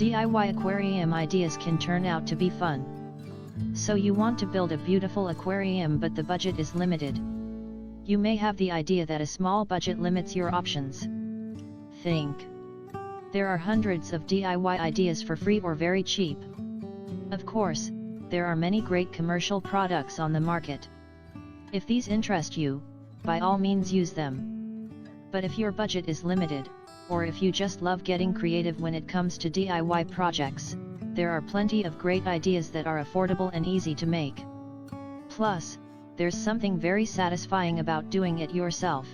DIY aquarium ideas can turn out to be fun. So you want to build a beautiful aquarium but the budget is limited. You may have the idea that a small budget limits your options. Think. There are hundreds of DIY ideas for free or very cheap. Of course, there are many great commercial products on the market. If these interest you, by all means use them. But if your budget is limited, or if you just love getting creative when it comes to DIY projects, there are plenty of great ideas that are affordable and easy to make. Plus, there's something very satisfying about doing it yourself.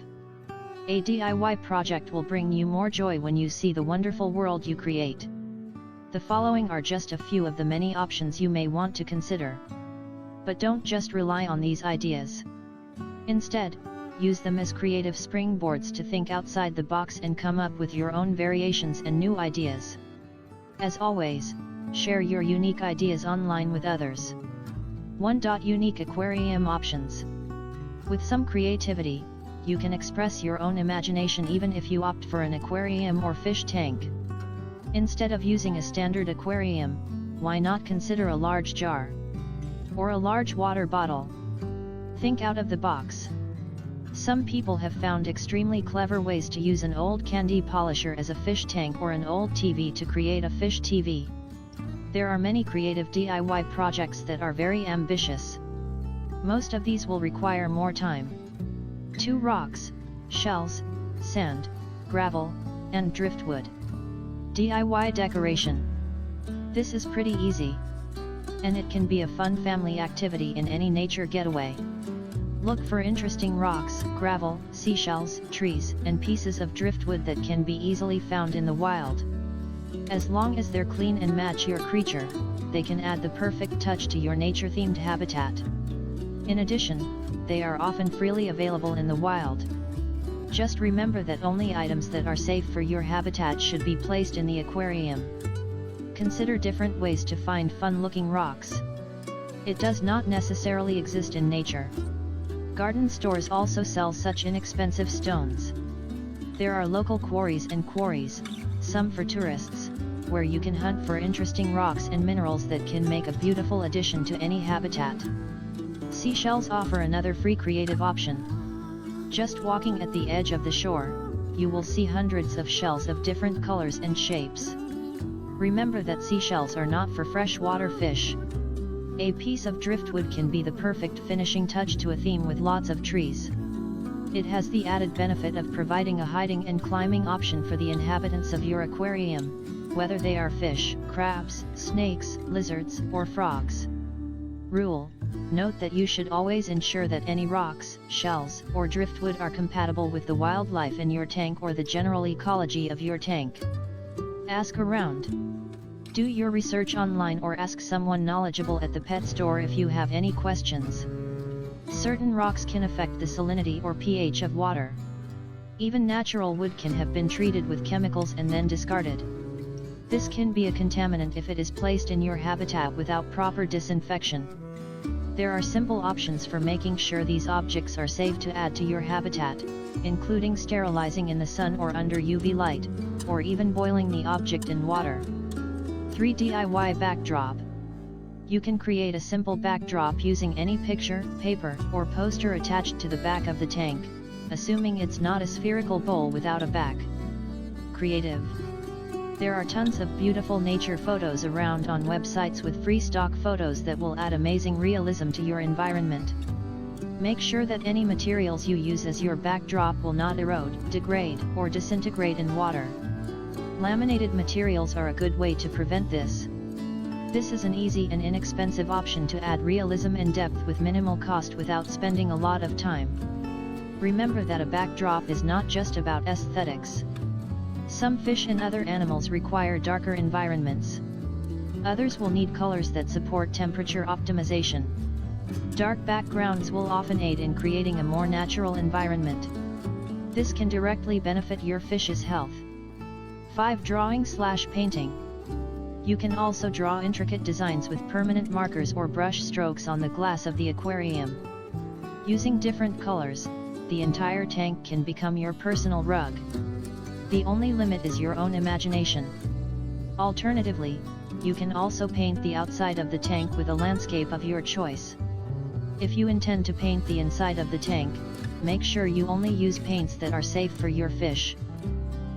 A DIY project will bring you more joy when you see the wonderful world you create. The following are just a few of the many options you may want to consider. But don't just rely on these ideas. Instead, use them as creative springboards to think outside the box and come up with your own variations and new ideas. As always, share your unique ideas online with others. 1. Unique aquarium options. With some creativity, you can express your own imagination even if you opt for an aquarium or fish tank. Instead of using a standard aquarium, why not consider a large jar? Or a large water bottle? Think out of the box. Some people have found extremely clever ways to use an old candy polisher as a fish tank or an old TV to create a fish TV. There are many creative DIY projects that are very ambitious. Most of these will require more time. 2. Rocks, shells, sand, gravel, and driftwood. DIY decoration. This is pretty easy. And it can be a fun family activity in any nature getaway. Look for interesting rocks, gravel, seashells, trees, and pieces of driftwood that can be easily found in the wild. As long as they're clean and match your creature, they can add the perfect touch to your nature-themed habitat. In addition, they are often freely available in the wild. Just remember that only items that are safe for your habitat should be placed in the aquarium. Consider different ways to find fun-looking rocks. It does not necessarily exist in nature. Garden stores also sell such inexpensive stones. There are local quarries and quarries, some for tourists, where you can hunt for interesting rocks and minerals that can make a beautiful addition to any habitat. Seashells offer another free creative option. Just walking at the edge of the shore, you will see hundreds of shells of different colors and shapes. Remember that seashells are not for freshwater fish. A piece of driftwood can be the perfect finishing touch to a theme with lots of trees. It has the added benefit of providing a hiding and climbing option for the inhabitants of your aquarium, whether they are fish, crabs, snakes, lizards, or frogs. Rule: note that you should always ensure that any rocks, shells, or driftwood are compatible with the wildlife in your tank or the general ecology of your tank. Ask around. Do your research online or ask someone knowledgeable at the pet store if you have any questions. Certain rocks can affect the salinity or pH of water. Even natural wood can have been treated with chemicals and then discarded. This can be a contaminant if it is placed in your habitat without proper disinfection. There are simple options for making sure these objects are safe to add to your habitat, including sterilizing in the sun or under UV light, or even boiling the object in water. 3. DIY backdrop. You can create a simple backdrop using any picture, paper, or poster attached to the back of the tank, assuming it's not a spherical bowl without a back. Creative. There are tons of beautiful nature photos around on websites with free stock photos that will add amazing realism to your environment. Make sure that any materials you use as your backdrop will not erode, degrade, or disintegrate in water. Laminated materials are a good way to prevent this. This is an easy and inexpensive option to add realism and depth with minimal cost without spending a lot of time. Remember that a backdrop is not just about aesthetics. Some fish and other animals require darker environments. Others will need colors that support temperature optimization. Dark backgrounds will often aid in creating a more natural environment. This can directly benefit your fish's health. 5. Drawing/painting. You can also draw intricate designs with permanent markers or brush strokes on the glass of the aquarium. Using different colors, the entire tank can become your personal rug. The only limit is your own imagination. Alternatively, you can also paint the outside of the tank with a landscape of your choice. If you intend to paint the inside of the tank, make sure you only use paints that are safe for your fish.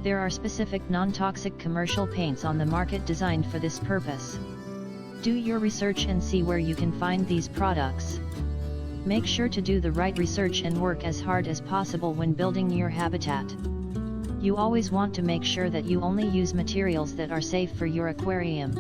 There are specific non-toxic commercial paints on the market designed for this purpose. Do your research and see where you can find these products. Make sure to do the right research and work as hard as possible when building your habitat. You always want to make sure that you only use materials that are safe for your aquarium.